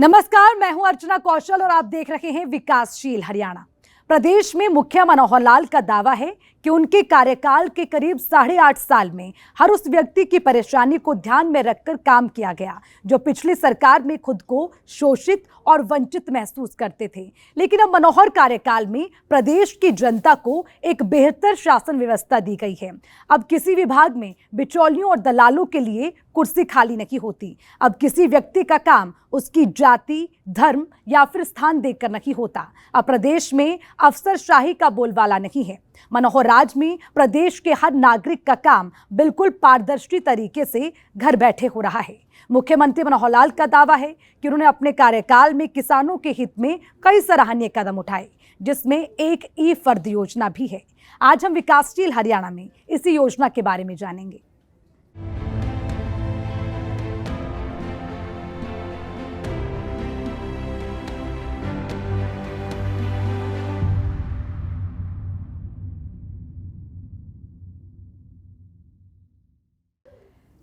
नमस्कार, मैं हूं अर्चना कौशल और आप देख रहे हैं विकासशील हरियाणा। प्रदेश में मुखिया मनोहर लाल का दावा है कि उनके कार्यकाल के करीब 8.5 साल में हर उस व्यक्ति की परेशानी को ध्यान में रखकर काम किया गया जो पिछली सरकार में खुद को शोषित और वंचित महसूस करते थे। लेकिन अब मनोहर कार्यकाल में प्रदेश की जनता को एक बेहतर शासन व्यवस्था दी गई है। अब किसी विभाग में बिचौलियों और दलालों के लिए कुर्सी खाली नहीं होती। अब किसी व्यक्ति का काम उसकी जाति, धर्म या फिर स्थान देखकर नहीं होता। अब प्रदेश में अफसरशाही का बोलबाला नहीं है। मनोहर राज में प्रदेश के हर नागरिक का काम बिल्कुल पारदर्शी तरीके से घर बैठे हो रहा है। मुख्यमंत्री मनोहर लाल का दावा है कि उन्होंने अपने कार्यकाल में किसानों के हित में कई सराहनीय कदम उठाए, जिसमें एक ई फर्द योजना भी है। आज हम विकासशील हरियाणा में इसी योजना के बारे में जानेंगे।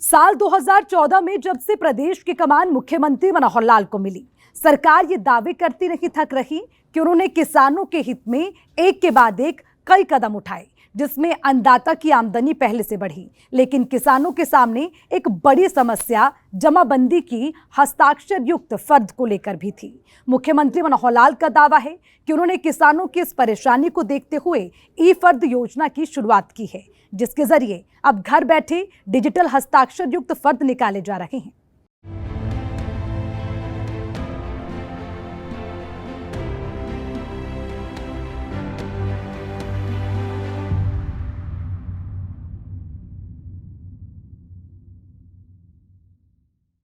साल 2014 में जब से प्रदेश की कमान मुख्यमंत्री मनोहर लाल को मिली, सरकार ये दावे करती नहीं थक रही कि उन्होंने किसानों के हित में एक के बाद एक कई कदम उठाए, जिसमें अन्नदाता की आमदनी पहले से बढ़ी। लेकिन किसानों के सामने एक बड़ी समस्या जमाबंदी की हस्ताक्षर युक्त फर्द को लेकर भी थी। मुख्यमंत्री मनोहर लाल का दावा है कि उन्होंने किसानों की इस परेशानी को देखते हुए ई फर्द योजना की शुरुआत की है, जिसके जरिए अब घर बैठे डिजिटल हस्ताक्षर युक्त फर्द निकाले जा रहे हैं।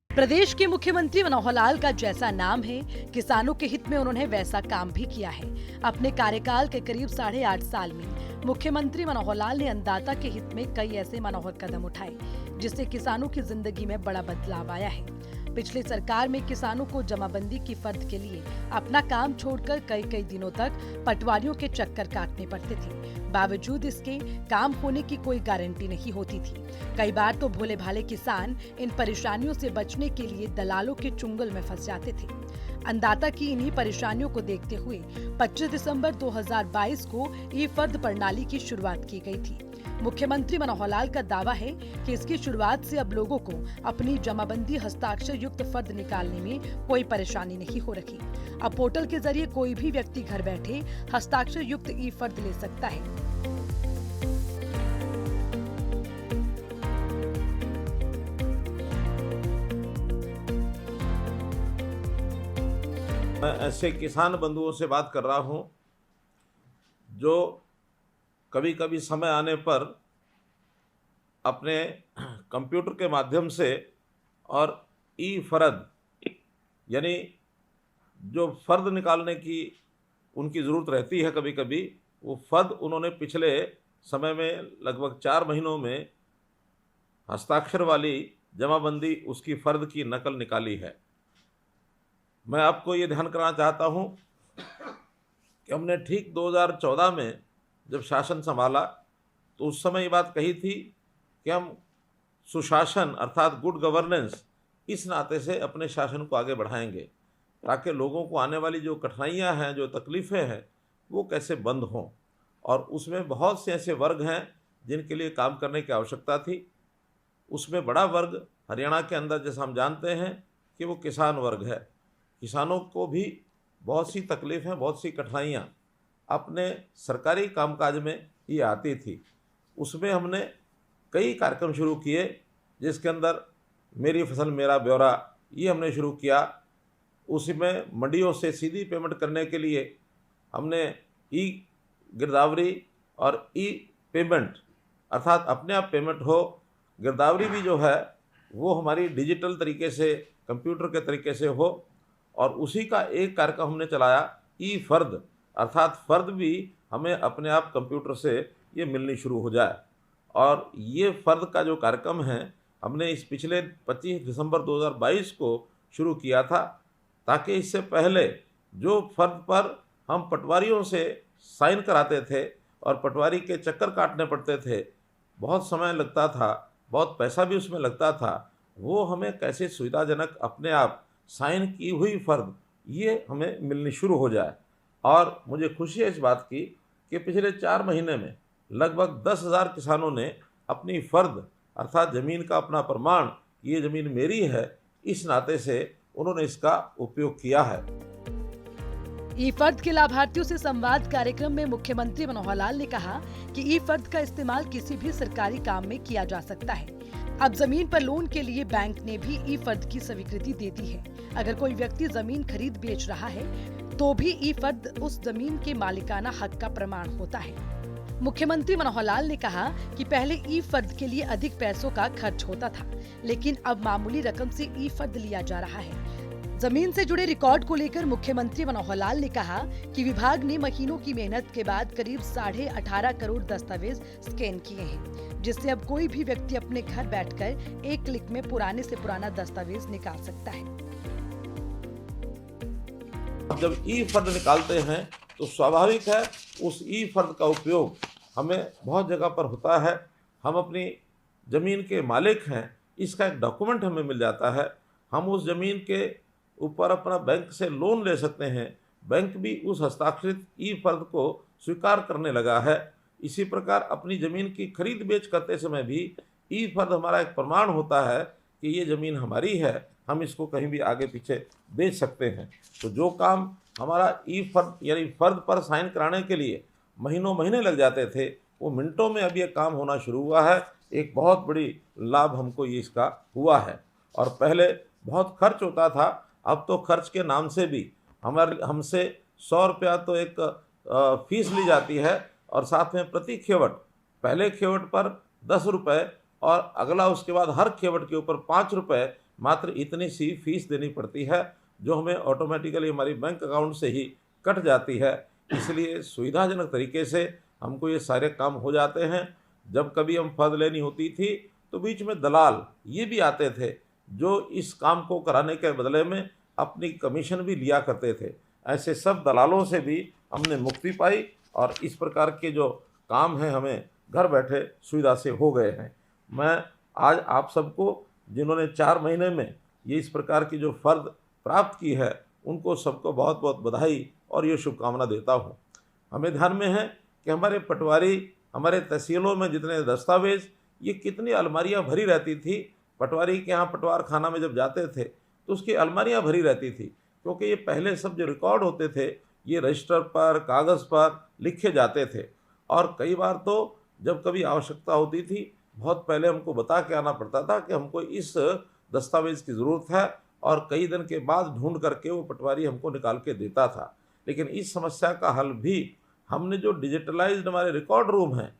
प्रदेश के मुख्यमंत्री मनोहर लाल का जैसा नाम है, किसानों के हित में उन्होंने वैसा काम भी किया है। अपने कार्यकाल के करीब 8.5 साल में मुख्यमंत्री मनोहर लाल ने अन्नदाता के हित में कई ऐसे मनोहर कदम उठाए, जिससे किसानों की जिंदगी में बड़ा बदलाव आया है। पिछली सरकार में किसानों को जमाबंदी की फर्द के लिए अपना काम छोड़कर कई दिनों तक पटवारियों के चक्कर काटने पड़ते थे। बावजूद इसके काम होने की कोई गारंटी नहीं होती थी। कई बार तो भोले भाले किसान इन परेशानियों से बचने के लिए दलालों के चुंगल में फंस जाते थे। अन्नदाता की इन्हीं परेशानियों को देखते हुए 25 दिसंबर 2022 को ई फर्द प्रणाली की शुरुआत की गई थी। मुख्यमंत्री मनोहर लाल का दावा है कि इसकी शुरुआत से अब लोगों को अपनी जमाबंदी हस्ताक्षर युक्त फर्द निकालने में कोई परेशानी नहीं हो रही। अब पोर्टल के जरिए कोई भी व्यक्ति घर बैठे हस्ताक्षर युक्त ई फर्द ले सकता है। मैं ऐसे किसान बंधुओं से बात कर रहा हूं जो कभी कभी समय आने पर अपने कंप्यूटर के माध्यम से और ई फर्द यानी जो फ़र्द निकालने की उनकी ज़रूरत रहती है, कभी कभी वो फ़र्द उन्होंने पिछले समय में लगभग 4 महीनों में हस्ताक्षर वाली जमाबंदी उसकी फ़र्द की नकल निकाली है। मैं आपको ये ध्यान कराना चाहता हूँ कि हमने ठीक 2014 में जब शासन संभाला तो उस समय ये बात कही थी कि हम सुशासन अर्थात गुड गवर्नेंस इस नाते से अपने शासन को आगे बढ़ाएंगे, ताकि लोगों को आने वाली जो कठिनाइयाँ हैं, जो तकलीफ़ें हैं, वो कैसे बंद हों। और उसमें बहुत से ऐसे वर्ग हैं जिनके लिए काम करने की आवश्यकता थी। उसमें बड़ा वर्ग हरियाणा के अंदर, जैसा हम जानते हैं कि वो किसान वर्ग है। किसानों को भी बहुत सी तकलीफ़ें, बहुत सी कठिनाइयाँ अपने सरकारी कामकाज में ये आती थी। उसमें हमने कई कार्यक्रम शुरू किए, जिसके अंदर मेरी फसल मेरा ब्यौरा ये हमने शुरू किया। उसमें मंडियों से सीधी पेमेंट करने के लिए हमने ई गिरदावरी और ई पेमेंट अर्थात अपने आप पेमेंट हो, गिरदावरी भी जो है वो हमारी डिजिटल तरीके से, कंप्यूटर के तरीके से हो। और उसी का एक कार्यक्रम हमने चलाया ई फर्द अर्थात फ़र्द भी हमें अपने आप कंप्यूटर से ये मिलनी शुरू हो जाए। और ये फ़र्द का जो कार्यक्रम है हमने इस पिछले 25 दिसंबर 2022 को शुरू किया था, ताकि इससे पहले जो फ़र्द पर हम पटवारियों से साइन कराते थे और पटवारी के चक्कर काटने पड़ते थे, बहुत समय लगता था, बहुत पैसा भी उसमें लगता था, वो हमें कैसे सुविधाजनक अपने आप साइन की हुई फ़र्द ये हमें मिलनी शुरू हो जाए। और मुझे खुशी है इस बात की कि पिछले 4 महीने में लगभग 10,000 किसानों ने अपनी फ़र्द अर्थात ज़मीन का अपना प्रमाण, ये ज़मीन मेरी है, इस नाते से उन्होंने इसका उपयोग किया है। ई फर्द के लाभार्थियों से संवाद कार्यक्रम में मुख्यमंत्री मनोहर लाल ने कहा कि ई फर्द का इस्तेमाल किसी भी सरकारी काम में किया जा सकता है। अब जमीन पर लोन के लिए बैंक ने भी ई फर्द की स्वीकृति दे दी है। अगर कोई व्यक्ति जमीन खरीद बेच रहा है तो भी ई फर्द उस जमीन के मालिकाना हक का प्रमाण होता है। मुख्यमंत्री मनोहर लाल ने कहा कि पहले ई फर्द के लिए अधिक पैसों का खर्च होता था, लेकिन अब मामूली रकम से ई फर्द लिया जा रहा है। जमीन से जुड़े रिकॉर्ड को लेकर मुख्यमंत्री मनोहर लाल ने कहा कि विभाग ने महीनों की मेहनत के बाद करीब 18.5 करोड़ दस्तावेज स्कैन किए हैं, जिससे अब कोई भी व्यक्ति अपने घर बैठकर एक क्लिक में पुराने से पुराना दस्तावेज निकाल सकता है। जब ई फर्द निकालते हैं तो स्वाभाविक है उस ई फर्द का उपयोग हमें बहुत जगह पर होता है। हम अपनी ज़मीन के मालिक हैं, इसका एक डॉक्यूमेंट हमें मिल जाता है। हम उस ज़मीन के ऊपर अपना बैंक से लोन ले सकते हैं। बैंक भी उस हस्ताक्षरित ई फर्द को स्वीकार करने लगा है। इसी प्रकार अपनी ज़मीन की खरीद बेच करते समय भी ई फर्द हमारा एक प्रमाण होता है कि ये ज़मीन हमारी है, हम इसको कहीं भी आगे पीछे बेच सकते हैं। तो जो काम हमारा ई फर्द यानी फ़र्द पर साइन कराने के लिए महीनों महीने लग जाते थे, वो मिनटों में अब ये काम होना शुरू हुआ है। एक बहुत बड़ी लाभ हमको ये इसका हुआ है। और पहले बहुत खर्च होता था, अब तो खर्च के नाम से भी हमसे 100 रुपया तो एक फीस ली जाती है और साथ में प्रति खेवट, पहले खेवट पर 10 रुपये और अगला उसके बाद हर खेवट के ऊपर 5 रुपये मात्र इतनी सी फीस देनी पड़ती है, जो हमें ऑटोमेटिकली हमारी बैंक अकाउंट से ही कट जाती है। इसलिए सुविधाजनक तरीके से हमको ये सारे काम हो जाते हैं। जब कभी हम फर्द लेनी होती थी तो बीच में दलाल ये भी आते थे, जो इस काम को कराने के बदले में अपनी कमीशन भी लिया करते थे। ऐसे सब दलालों से भी हमने मुक्ति पाई और इस प्रकार के जो काम हैं हमें घर बैठे सुविधा से हो गए हैं। मैं आज आप सबको जिन्होंने 4 महीने में ये इस प्रकार की जो फ़र्द प्राप्त की है, उनको सबको बहुत बहुत बधाई और ये शुभकामना देता हूँ। हमें ध्यान में है कि हमारे पटवारी, हमारे तहसीलों में जितने दस्तावेज़, ये कितनी अलमारियाँ भरी रहती थी। पटवारी के यहाँ पटवार खाना में जब जाते थे तो उसकी अलमारियाँ भरी रहती थी, क्योंकि ये पहले सब जो रिकॉर्ड होते थे ये रजिस्टर पर, कागज़ पर लिखे जाते थे। और कई बार तो जब कभी आवश्यकता होती थी, बहुत पहले हमको बता के आना पड़ता था कि हमको इस दस्तावेज़ की ज़रूरत है, और कई दिन के बाद ढूंढ करके वो पटवारी हमको निकाल के देता था। लेकिन इस समस्या का हल भी हमने जो डिजिटलाइज्ड हमारे रिकॉर्ड रूम हैं,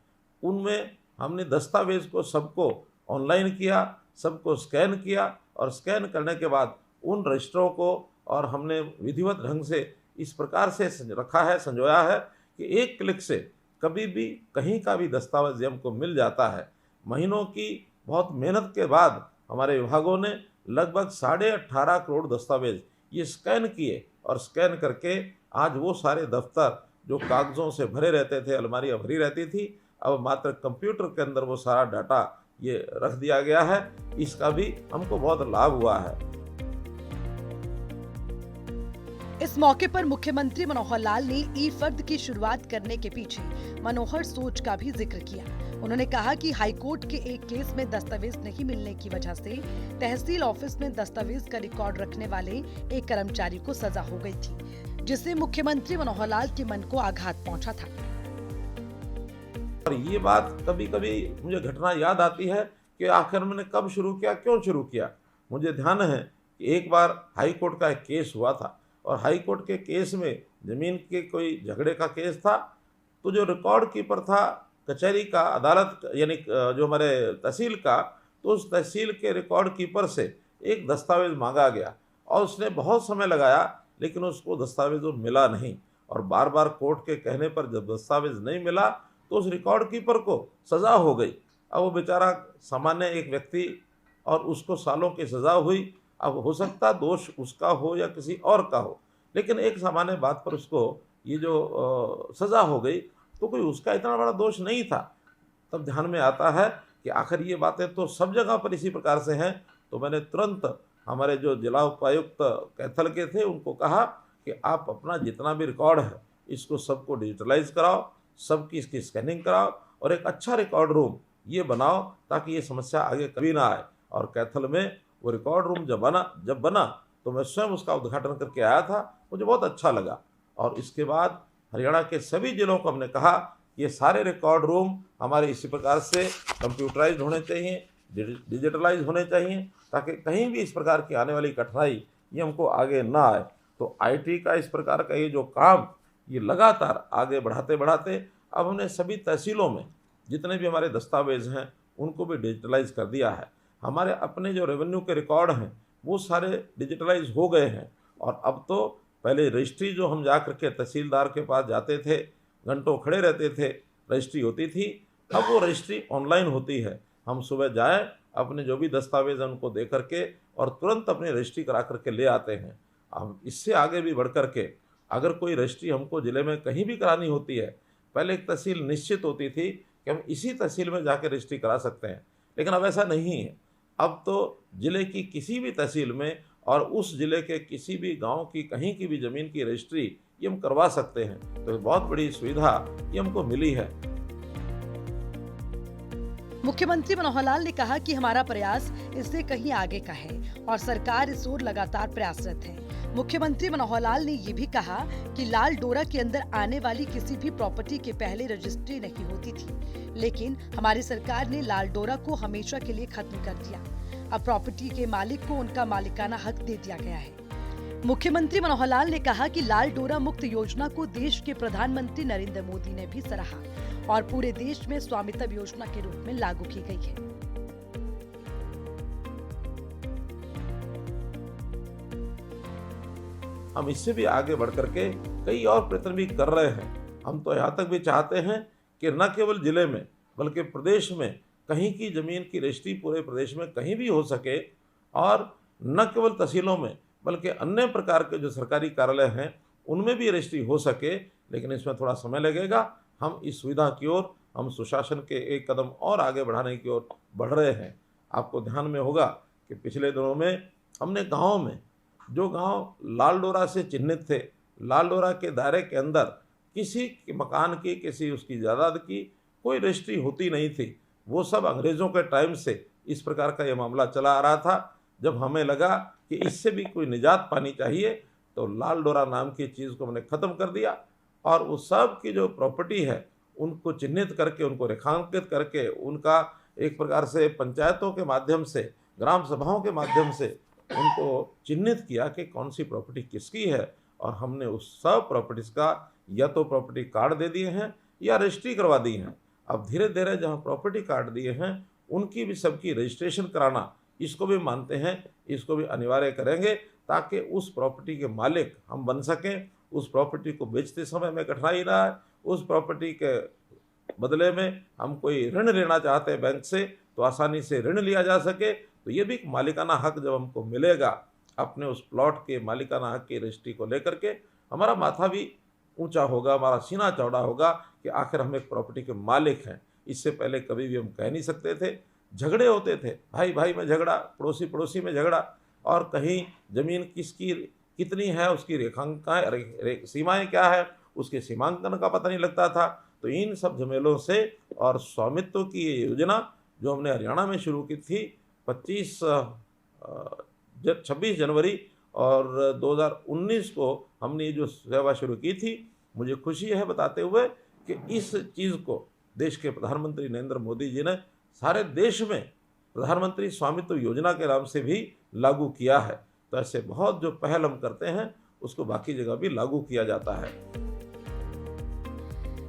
उनमें हमने दस्तावेज़ को सबको ऑनलाइन किया, सबको स्कैन किया, और स्कैन करने के बाद उन रजिस्टरों को और हमने विधिवत ढंग से इस प्रकार से रखा है, संजोया है कि एक क्लिक से कभी भी कहीं का भी दस्तावेज हमको मिल जाता है। महीनों की बहुत मेहनत के बाद हमारे विभागों ने लगभग 18.5 करोड़ दस्तावेज ये स्कैन किए, और स्कैन करके आज वो सारे दफ्तर जो कागज़ों से भरे रहते थे, अलमारियाँ भरी रहती थी, अब मात्र कंप्यूटर के अंदर वो सारा डाटा ये रख दिया गया है। इसका भी हमको बहुत लाभ हुआ है। इस मौके पर मुख्यमंत्री मनोहर लाल ने ई फर्द की शुरुआत करने के पीछे मनोहर सोच का भी जिक्र किया। उन्होंने कहा कि हाईकोर्ट के एक केस में दस्तावेज नहीं मिलने की वजह से तहसील ऑफिस में दस्तावेज का रिकॉर्ड रखने वाले एक कर्मचारी को सजा हो गई थी, जिससे मुख्यमंत्री मनोहर लाल के मन को आघात पहुंचा था। और ये बात कभी कभी मुझे घटना याद आती है कि आखिर मैंने कब शुरू किया, क्यों शुरू किया। मुझे ध्यान है कि एक बार हाई कोर्ट का एक केस हुआ था, और हाई कोर्ट के केस में ज़मीन के कोई झगड़े का केस था। तो जो रिकॉर्ड कीपर था कचहरी का, अदालत यानी जो हमारे तहसील का, तो उस तहसील के रिकॉर्ड कीपर से एक दस्तावेज़ मांगा गया, और उसने बहुत समय लगाया, लेकिन उसको दस्तावेज़ मिला नहीं। और बार बार कोर्ट के कहने पर जब दस्तावेज़ नहीं मिला तो उस रिकॉर्ड कीपर को सज़ा हो गई। अब वो बेचारा सामान्य एक व्यक्ति, और उसको सालों की सज़ा हुई। अब हो सकता दोष उसका हो या किसी और का हो, लेकिन एक सामान्य बात पर उसको ये जो सज़ा हो गई, तो कोई उसका इतना बड़ा दोष नहीं था। तब ध्यान में आता है कि आखिर ये बातें तो सब जगह पर इसी प्रकार से हैं। तो मैंने तुरंत हमारे जो जिला उपायुक्त कैथल के थे उनको कहा कि आप अपना जितना भी रिकॉर्ड है इसको सबको डिजिटलाइज कराओ, सबकी इसकी स्कैनिंग कराओ और एक अच्छा रिकॉर्ड रूम ये बनाओ ताकि ये समस्या आगे कभी ना आए। और कैथल में वो रिकॉर्ड रूम जब बना तो मैं स्वयं उसका उद्घाटन करके आया था, मुझे बहुत अच्छा लगा। और इसके बाद हरियाणा के सभी जिलों को हमने कहा ये सारे रिकॉर्ड रूम हमारे इसी प्रकार से कंप्यूटराइज होने चाहिए, डिजिटलाइज होने चाहिए, ताकि कहीं भी इस प्रकार की आने वाली कठिनाई ये हमको आगे ना आए। तो आईटी का इस प्रकार का ये जो काम ये लगातार आगे बढ़ाते बढ़ाते अब हमने सभी तहसीलों में जितने भी हमारे दस्तावेज हैं उनको भी डिजिटलाइज कर दिया है। हमारे अपने जो रेवेन्यू के रिकॉर्ड हैं वो सारे डिजिटलाइज हो गए हैं। और अब तो पहले रजिस्ट्री जो हम जा कर के तहसीलदार के पास जाते थे, घंटों खड़े रहते थे, रजिस्ट्री होती थी, अब वो रजिस्ट्री ऑनलाइन होती है। हम सुबह जाएं, अपने जो भी दस्तावेज हैं उनको दे करके और तुरंत अपनी रजिस्ट्री करा करके ले आते हैं। हम इससे आगे भी बढ़ कर के अगर कोई रजिस्ट्री हमको ज़िले में कहीं भी करानी होती है, पहले एक तहसील निश्चित होती थी कि हम इसी तहसील में जाकर रजिस्ट्री करा सकते हैं, लेकिन अब ऐसा नहीं है। अब तो ज़िले की किसी भी तहसील में और उस ज़िले के किसी भी गांव की कहीं की भी ज़मीन की रजिस्ट्री ये हम करवा सकते हैं। तो बहुत बड़ी सुविधा ये हमको मिली है। मुख्यमंत्री मनोहर लाल ने कहा कि हमारा प्रयास इससे कहीं आगे का है और सरकार इस ओर लगातार प्रयासरत है। मुख्यमंत्री मनोहर लाल ने ये भी कहा कि लाल डोरा के अंदर आने वाली किसी भी प्रॉपर्टी के पहले रजिस्ट्री नहीं होती थी, लेकिन हमारी सरकार ने लाल डोरा को हमेशा के लिए खत्म कर दिया। अब प्रॉपर्टी के मालिक को उनका मालिकाना हक दे दिया गया है। मुख्यमंत्री मनोहर लाल ने कहा कि लाल डोरा मुक्त योजना को देश के प्रधानमंत्री नरेंद्र मोदी ने भी सराहा और पूरे देश में स्वामित्व योजना के रूप में लागू की गई है। हम इससे भी आगे बढ़ करके कई और प्रयत्न भी कर रहे हैं। हम तो यहाँ तक भी चाहते हैं कि न केवल जिले में बल्कि प्रदेश में कहीं की ज़मीन की रजिस्ट्री पूरे प्रदेश में कहीं भी हो सके, और न केवल तहसीलों में बल्कि अन्य प्रकार के जो सरकारी कार्यालय हैं उनमें भी रजिस्ट्री हो सके। लेकिन इसमें थोड़ा समय लगेगा। हम इस सुविधा की ओर, हम सुशासन के एक कदम और आगे बढ़ाने की ओर बढ़ रहे हैं। आपको ध्यान में होगा कि पिछले दिनों में हमने गाँव में जो गांव लाल डोरा से चिन्हित थे, लाल डोरा के दायरे के अंदर किसी के मकान की, किसी उसकी जायदाद की कोई रजिस्ट्री होती नहीं थी, वो सब अंग्रेज़ों के टाइम से इस प्रकार का ये मामला चला आ रहा था। जब हमें लगा कि इससे भी कोई निजात पानी चाहिए तो लाल डोरा नाम की चीज़ को हमने ख़त्म कर दिया और उस सब की जो प्रॉपर्टी है उनको चिन्हित करके, उनको रेखांकित करके, उनका एक प्रकार से पंचायतों के माध्यम से, ग्राम सभाओं के माध्यम से उनको चिन्हित किया कि कौन सी प्रॉपर्टी किसकी है। और हमने उस सब प्रॉपर्टीज़ का या तो प्रॉपर्टी कार्ड दे दिए हैं या रजिस्ट्री करवा दी हैं। अब धीरे धीरे जहाँ प्रॉपर्टी कार्ड दिए हैं उनकी भी सबकी रजिस्ट्रेशन कराना, इसको भी मानते हैं, इसको भी अनिवार्य करेंगे ताकि उस प्रॉपर्टी के मालिक हम बन सकें। उस प्रॉपर्टी को बेचते समय में कठिनाई ना आए, उस प्रॉपर्टी के बदले में हम कोई ऋण लेना चाहते हैं बैंक से तो आसानी से ऋण लिया जा सके। तो ये भी एक मालिकाना हक जब हमको मिलेगा अपने उस प्लॉट के मालिकाना हक की रजिस्ट्री को लेकर के, हमारा माथा भी ऊंचा होगा, हमारा सीना चौड़ा होगा कि आखिर हम एक प्रॉपर्टी के मालिक हैं। इससे पहले कभी भी हम कह नहीं सकते थे। झगड़े होते थे, भाई भाई में झगड़ा, पड़ोसी पड़ोसी में झगड़ा, और कहीं ज़मीन किसकी कितनी है, उसकी रेखांकन सीमाएँ क्या है, उसके सीमांकन का पता नहीं लगता था। तो इन सब झमेलों से और स्वामित्व की ये योजना जो हमने हरियाणा में शुरू की थी 26 जनवरी और 2019 को हमने ये जो सेवा शुरू की थी, मुझे खुशी है बताते हुए कि इस चीज़ को देश के प्रधानमंत्री नरेंद्र मोदी जी ने सारे देश में प्रधानमंत्री स्वामित्व योजना के नाम से भी लागू किया है। तो ऐसे बहुत जो पहल हम करते हैं उसको बाकी जगह भी लागू किया जाता है।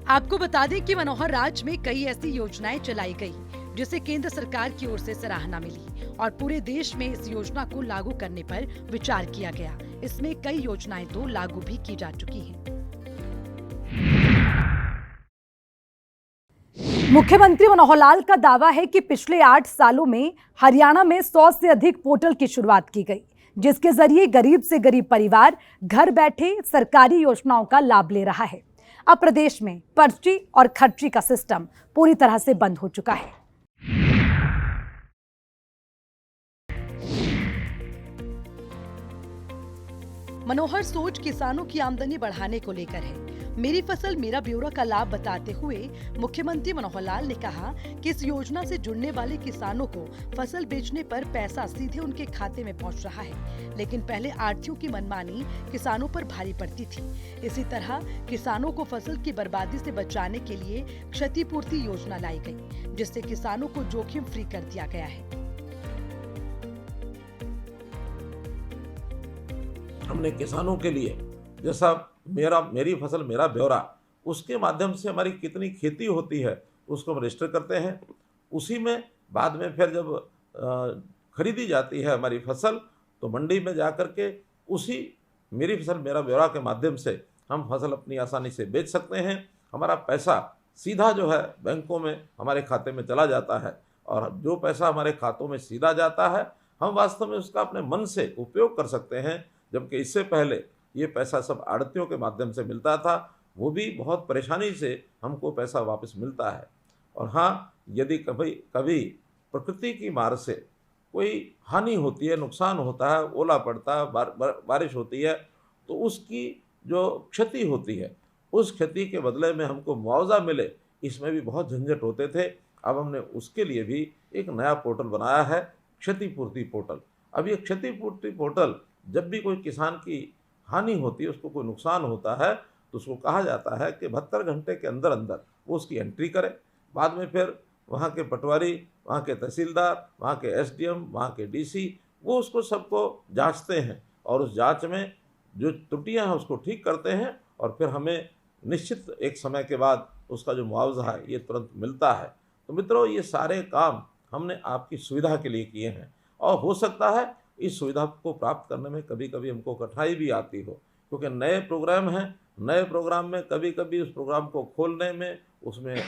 आपको बता दें कि मनोहर राज में कई ऐसी योजनाएं चलाई गई जिसे केंद्र सरकार की ओर से सराहना मिली और पूरे देश में इस योजना को लागू करने पर विचार किया गया। इसमें कई योजनाएं तो लागू भी की जा चुकी हैं। मुख्यमंत्री मनोहर लाल का दावा है कि पिछले 8 सालों में हरियाणा में 100 से अधिक पोर्टल की शुरुआत की गई, जिसके जरिए गरीब से गरीब परिवार घर बैठे सरकारी योजनाओं का लाभ ले रहा है। अब प्रदेश में पर्ची और खर्ची का सिस्टम पूरी तरह से बंद हो चुका है। मनोहर सोच किसानों की आमदनी बढ़ाने को लेकर है। मेरी फसल मेरा ब्यौरा का लाभ बताते हुए मुख्यमंत्री मनोहर लाल ने कहा कि इस योजना से जुड़ने वाले किसानों को फसल बेचने पर पैसा सीधे उनके खाते में पहुंच रहा है, लेकिन पहले आढ़तियों की मनमानी किसानों पर भारी पड़ती थी। इसी तरह किसानों को फसल की बर्बादी से बचाने के लिए क्षतिपूर्ति योजना लाई गई, जिससे किसानों को जोखिम फ्री कर दिया गया है। हमने किसानों के लिए जैसा मेरी फसल मेरा ब्यौरा, उसके माध्यम से हमारी कितनी खेती होती है उसको हम रजिस्टर करते हैं। उसी में बाद में फिर जब खरीदी जाती है हमारी फसल, तो मंडी में जा कर के उसी मेरी फसल मेरा ब्यौरा के माध्यम से हम फसल अपनी आसानी से बेच सकते हैं। हमारा पैसा सीधा जो है बैंकों में हमारे खाते में चला जाता है, और जो पैसा हमारे खातों में सीधा जाता है हम वास्तव में उसका अपने मन से उपयोग कर सकते हैं। जबकि इससे पहले ये पैसा सब आड़तियों के माध्यम से मिलता था, वो भी बहुत परेशानी से हमको पैसा वापस मिलता है। और हाँ, यदि कभी कभी प्रकृति की मार से कोई हानि होती है, नुकसान होता है, ओला पड़ता है, बारिश होती है, तो उसकी जो क्षति होती है उस क्षति के बदले में हमको मुआवजा मिले, इसमें भी बहुत झंझट होते थे। अब हमने उसके लिए भी एक नया पोर्टल बनाया है, क्षतिपूर्ति पोर्टल। अब ये क्षतिपूर्ति पोर्टल, जब भी कोई किसान की हानि होती है, उसको कोई नुकसान होता है, तो उसको कहा जाता है कि 72 घंटे के अंदर अंदर वो उसकी एंट्री करे। बाद में फिर वहाँ के पटवारी, वहाँ के तहसीलदार, वहाँ के एसडीएम, वहाँ के डीसी, वो उसको सबको जांचते हैं और उस जांच में जो त्रुटियां हैं उसको ठीक करते हैं, और फिर हमें निश्चित एक समय के बाद उसका जो मुआवजा है ये तुरंत मिलता है। तो मित्रों, ये सारे काम हमने आपकी सुविधा के लिए किए हैं, और हो सकता है इस सुविधा को प्राप्त करने में कभी कभी हमको कठिनाई भी आती हो, क्योंकि नए प्रोग्राम हैं। नए प्रोग्राम में कभी कभी उस प्रोग्राम को खोलने में, उसमें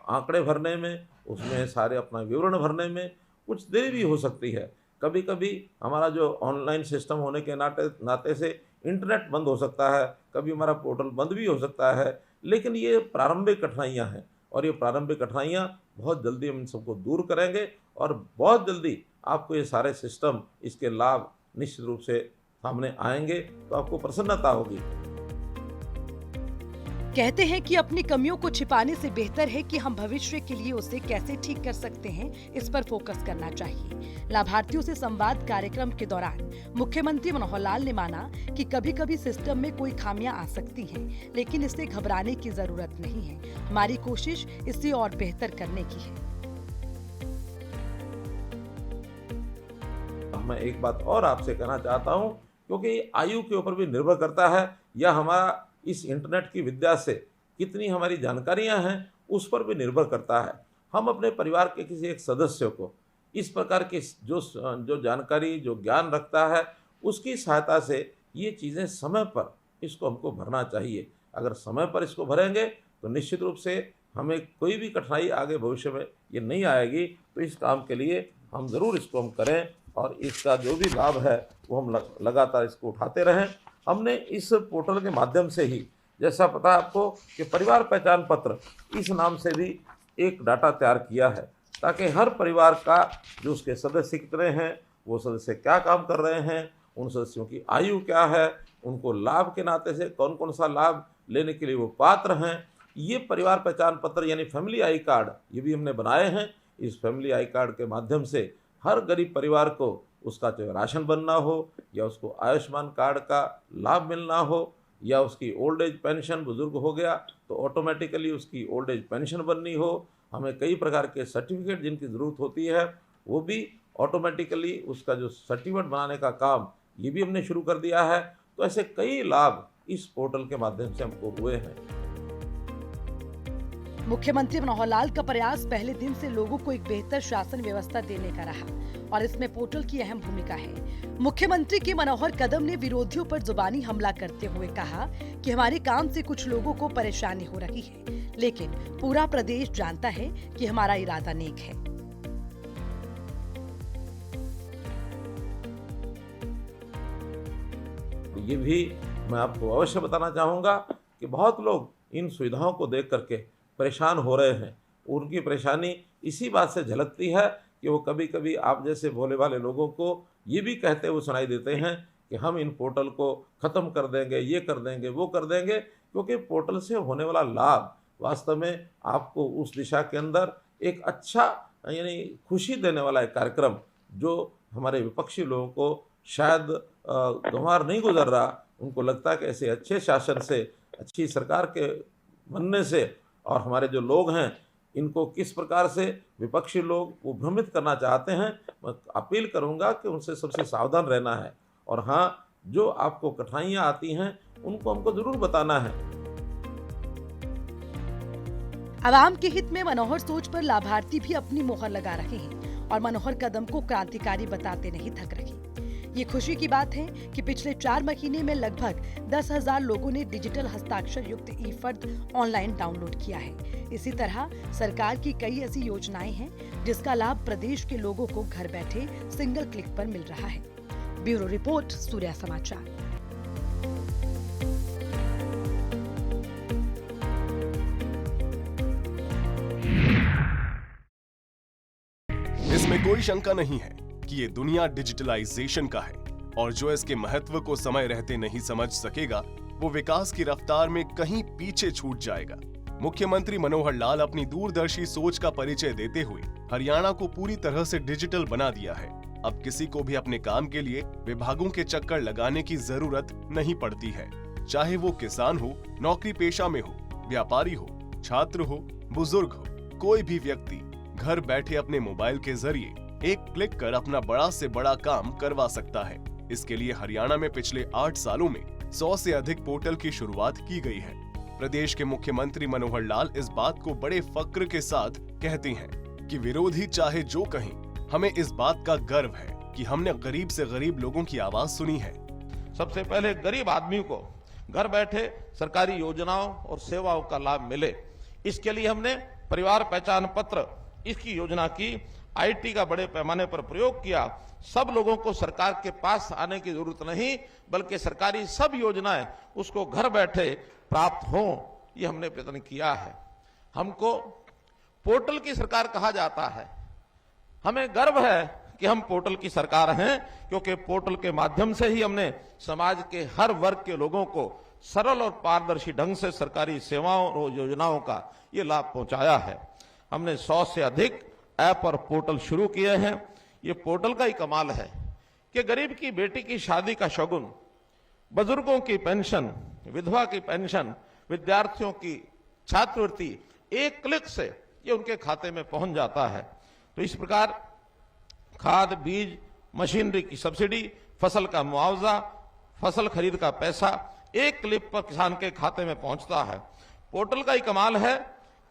आंकड़े भरने में, उसमें सारे अपना विवरण भरने में कुछ देरी भी हो सकती है। कभी कभी हमारा जो ऑनलाइन सिस्टम होने के नाते से इंटरनेट बंद हो सकता है, कभी हमारा पोर्टल बंद भी हो सकता है। लेकिन ये प्रारंभिक कठिनाइयाँ हैं, और ये प्रारंभिक कठिनाइयाँ बहुत जल्दी हम इन सबको दूर करेंगे, और बहुत जल्दी आपको ये सारे सिस्टम, इसके लाभ निश्चित रूप से सामने आएंगे, तो आपको प्रसन्नता होगी। कहते हैं कि अपनी कमियों को छिपाने से बेहतर है कि हम भविष्य के लिए उसे कैसे ठीक कर सकते हैं, इस पर फोकस करना चाहिए। लाभार्थियों से संवाद कार्यक्रम के दौरान मुख्यमंत्री मनोहर लाल ने माना कि कभी कभी सिस्टम में कोई खामियां आ सकती हैं, लेकिन इससे घबराने की जरूरत नहीं है। हमारी कोशिश इसे और बेहतर करने की है। मैं एक बात और आपसे कहना चाहता हूं, क्योंकि आयु के ऊपर भी निर्भर करता है, या हमारा इस इंटरनेट की विद्या से कितनी हमारी जानकारियां हैं उस पर भी निर्भर करता है। हम अपने परिवार के किसी एक सदस्य को इस प्रकार की जो जानकारी, जो ज्ञान रखता है, उसकी सहायता से ये चीज़ें समय पर इसको हमको भरना चाहिए। अगर समय पर इसको भरेंगे तो निश्चित रूप से हमें कोई भी कठिनाई आगे भविष्य में ये नहीं आएगी। तो इस काम के लिए हम ज़रूर इसको हम करें, और इसका जो भी लाभ है वो हम लगातार इसको उठाते रहें। हमने इस पोर्टल के माध्यम से ही, जैसा पता है आपको कि परिवार पहचान पत्र, इस नाम से भी एक डाटा तैयार किया है, ताकि हर परिवार का जो उसके सदस्य कितने हैं, वो सदस्य क्या काम कर रहे हैं, उन सदस्यों की आयु क्या है, उनको लाभ के नाते से कौन कौन सा लाभ लेने के लिए वो पात्र हैं, ये परिवार पहचान पत्र यानी फैमिली आई कार्ड ये भी हमने बनाए हैं। इस फैमिली आई कार्ड के माध्यम से हर गरीब परिवार को उसका चाहे राशन बनना हो, या उसको आयुष्मान कार्ड का लाभ मिलना हो, या उसकी ओल्ड एज पेंशन, बुजुर्ग हो गया तो ऑटोमेटिकली उसकी ओल्ड एज पेंशन बननी हो। हमें कई प्रकार के सर्टिफिकेट जिनकी ज़रूरत होती है वो भी ऑटोमेटिकली उसका जो सर्टिफिकेट बनाने का काम ये भी हमने शुरू कर दिया है। तो ऐसे कई लाभ इस पोर्टल के माध्यम से हमको हुए हैं। मुख्यमंत्री मनोहर लाल का प्रयास पहले दिन से लोगों को एक बेहतर शासन व्यवस्था देने का रहा, और इसमें पोर्टल की अहम भूमिका है। मुख्यमंत्री के मनोहर कदम ने विरोधियों पर जुबानी हमला करते हुए कहा कि हमारे काम से कुछ लोगों को परेशानी हो रही है, लेकिन पूरा प्रदेश जानता है कि हमारा इरादा नेक है। ये भी मैं आपको अवश्य बताना चाहूँगा कि बहुत लोग इन सुविधाओं को देख करके परेशान हो रहे हैं। उनकी परेशानी इसी बात से झलकती है कि वो कभी कभी आप जैसे भोले भाले लोगों को ये भी कहते हुए सुनाई देते हैं कि हम इन पोर्टल को ख़त्म कर देंगे, ये कर देंगे, वो कर देंगे, क्योंकि पोर्टल से होने वाला लाभ वास्तव में आपको उस दिशा के अंदर एक अच्छा यानी खुशी देने वाला एक कार्यक्रम जो हमारे विपक्षी लोगों को शायद गंवार नहीं गुजर रहा, उनको लगता है कि ऐसे अच्छे शासन से, अच्छी सरकार के बनने से और हमारे जो लोग हैं इनको किस प्रकार से विपक्षी लोग वो भ्रमित करना चाहते हैं। मैं अपील करूंगा कि उनसे सबसे सावधान रहना है और हाँ, जो आपको कठिनाइयाँ आती हैं उनको हमको ज़रूर बताना है। आवाम के हित में मनोहर सोच पर लाभार्थी भी अपनी मोहर लगा रहे हैं और मनोहर कदम को क्रांतिकारी बताते नहीं थक रहे। ये खुशी की बात है कि पिछले 4 महीने में लगभग 10,000 लोगों ने डिजिटल हस्ताक्षर युक्त ई-फर्द ऑनलाइन डाउनलोड किया है। इसी तरह सरकार की कई ऐसी योजनाएं हैं जिसका लाभ प्रदेश के लोगों को घर बैठे सिंगल क्लिक पर मिल रहा है। ब्यूरो रिपोर्ट, सूर्या समाचार। इसमें कोई शंका नहीं है कि ये दुनिया डिजिटलाइजेशन का है और जो इसके महत्व को समय रहते नहीं समझ सकेगा वो विकास की रफ्तार में कहीं पीछे छूट जाएगा। मुख्यमंत्री मनोहर लाल अपनी दूरदर्शी सोच का परिचय देते हुए हरियाणा को पूरी तरह से डिजिटल बना दिया है। अब किसी को भी अपने काम के लिए विभागों के चक्कर लगाने की जरूरत नहीं पड़ती है। चाहे वो किसान हो, नौकरी पेशा में हो, व्यापारी हो, छात्र हो, बुजुर्ग हो, कोई भी व्यक्ति घर बैठे अपने मोबाइल के जरिए एक क्लिक कर अपना बड़ा से बड़ा काम करवा सकता है। इसके लिए हरियाणा में पिछले 8 सालों में 100 से अधिक पोर्टल की शुरुआत की गई है। प्रदेश के मुख्यमंत्री मनोहर लाल इस बात को बड़े फक्र के साथ कहते हैं कि विरोधी चाहे जो कहें, हमें इस बात का गर्व है कि हमने गरीब से गरीब लोगों की आवाज सुनी है। सबसे पहले गरीब आदमी को घर बैठे सरकारी योजनाओं और सेवाओं का लाभ मिले, इसके लिए हमने परिवार पहचान पत्र इसकी योजना की, आईटी का बड़े पैमाने पर प्रयोग किया। सब लोगों को सरकार के पास आने की जरूरत नहीं, बल्कि सरकारी सब योजनाएं उसको घर बैठे प्राप्त हों, ये हमने प्रयत्न किया है। हमको पोर्टल की सरकार कहा जाता है। हमें गर्व है कि हम पोर्टल की सरकार हैं, क्योंकि पोर्टल के माध्यम से ही हमने समाज के हर वर्ग के लोगों को सरल और पारदर्शी ढंग से सरकारी सेवाओं और योजनाओं का ये लाभ पहुंचाया है। हमने 100 से अधिक ऐप और पोर्टल शुरू किए हैं। ये पोर्टल का ही कमाल है कि गरीब की बेटी की शादी का शगुन, बुजुर्गों की पेंशन, विधवा की पेंशन, विद्यार्थियों की छात्रवृत्ति एक क्लिक से ये उनके खाते में पहुंच जाता है। तो इस प्रकार खाद, बीज, मशीनरी की सब्सिडी, फसल का मुआवजा, फसल खरीद का पैसा एक क्लिक पर किसान के खाते में पहुंचता है। पोर्टल का ही कमाल है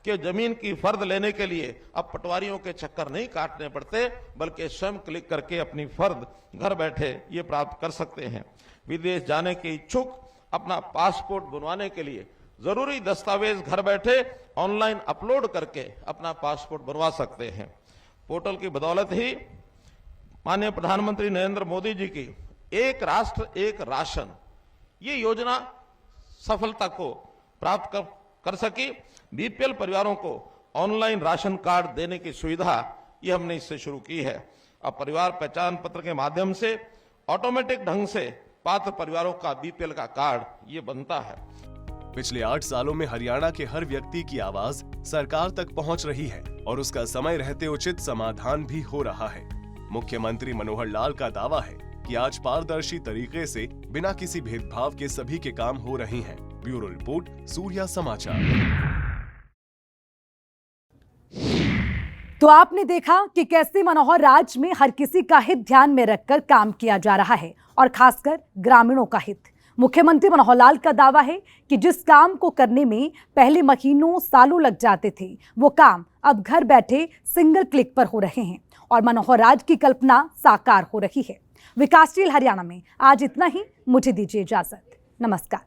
कि जमीन की फर्द लेने के लिए अब पटवारियों के चक्कर नहीं काटने पड़ते, बल्कि स्वयं क्लिक करके अपनी फर्द घर बैठे ये प्राप्त कर सकते हैं। विदेश जाने के इच्छुक अपना पासपोर्ट बनवाने के लिए जरूरी दस्तावेज घर बैठे ऑनलाइन अपलोड करके अपना पासपोर्ट बनवा सकते हैं। पोर्टल की बदौलत ही माननीय प्रधानमंत्री नरेंद्र मोदी जी की एक राष्ट्र एक राशन ये योजना सफलता को प्राप्त कर सकी। बीपीएल परिवारों को ऑनलाइन राशन कार्ड देने की सुविधा ये हमने इससे शुरू की है। अब परिवार पहचान पत्र के माध्यम से ऑटोमेटिक ढंग से पात्र परिवारों का बीपीएल का कार्ड ये बनता है। पिछले 8 सालों में हरियाणा के हर व्यक्ति की आवाज सरकार तक पहुंच रही है और उसका समय रहते उचित समाधान भी हो रहा है। मुख्यमंत्री मनोहर लाल का दावा है कि आज पारदर्शी तरीके से बिना किसी भेदभाव के सभी के काम हो रहे हैं। ब्यूरो रिपोर्ट, सूर्या समाचार। तो आपने देखा कि कैसे मनोहर राज में हर किसी का हित ध्यान में रखकर काम किया जा रहा है और खासकर ग्रामीणों का हित। मुख्यमंत्री मनोहर लाल का दावा है कि जिस काम को करने में पहले महीनों सालों लग जाते थे, वो काम अब घर बैठे सिंगल क्लिक पर हो रहे हैं और मनोहर राज की कल्पना साकार हो रही है। विकासशील हरियाणा में आज इतना ही। मुझे दीजिए इजाजत। नमस्कार।